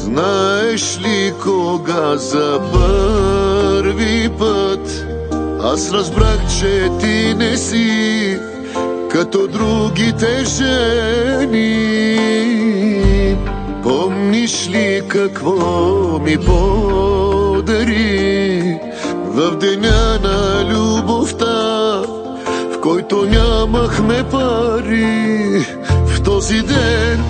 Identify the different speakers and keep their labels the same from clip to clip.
Speaker 1: Знаеш ли кога за първи път аз разбрах, че ти не си като другите жени? Помниш ли какво ми подари в деня на любовта, в който нямахме пари? В този ден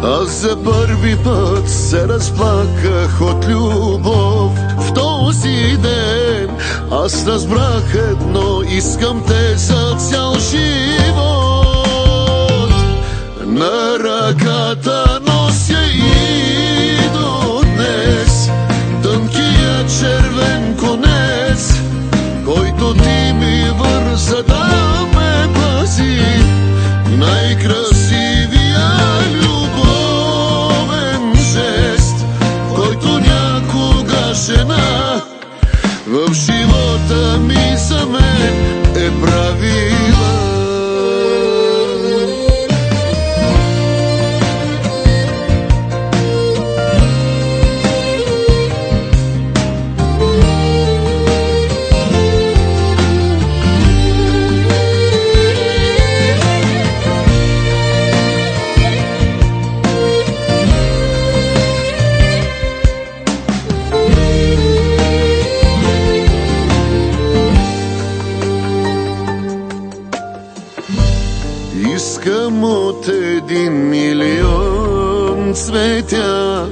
Speaker 1: аз за първи път се разплаках от любов. В този ден аз разбрах едно: искам те за цял живот. На ръката нося и до днес тънкия червен конец, който ти ми върза да ме пази. Най-красивия любовен жест, който някога жена в живота ми за мен е правила. Искам от 1 милион цветя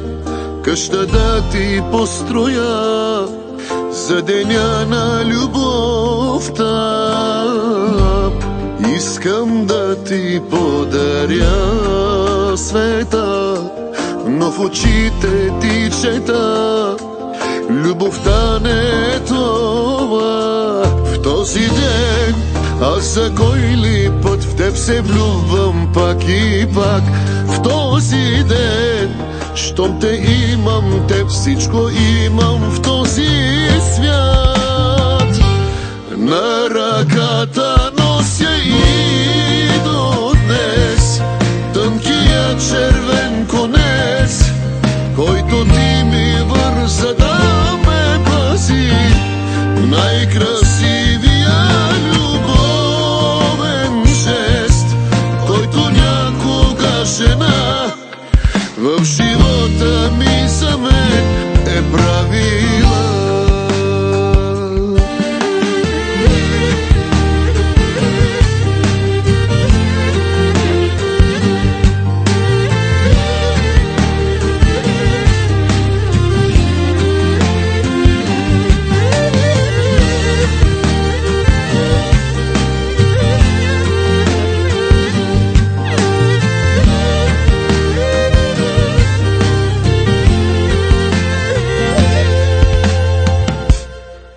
Speaker 1: къща да ти построя за деня на любовта. Искам да ти подаря света, но в очите ти чета: любовта не е това. В този ден аз за кой ли път в теб се влюбвам пак и пак. В този ден, щом те имам, теб всичко имам в този свят. На ръката нося и до днес тънкия червен конец, който ти ми върза да ме пази. Най-красивия любовен жест, който някога жена в живота ми за мен е правила.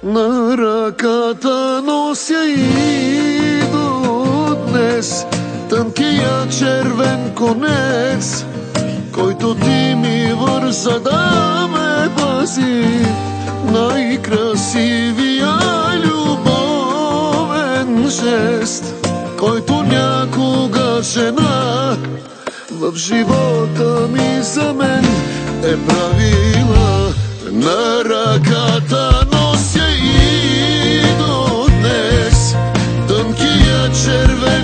Speaker 1: На ръката нося и до днес тънкия червен конец, който ти ми върза да ме пази. Най-красивия любовен жест, който някога жена в живота ми за мен е правила. На ръката нося и до днес тънкия червен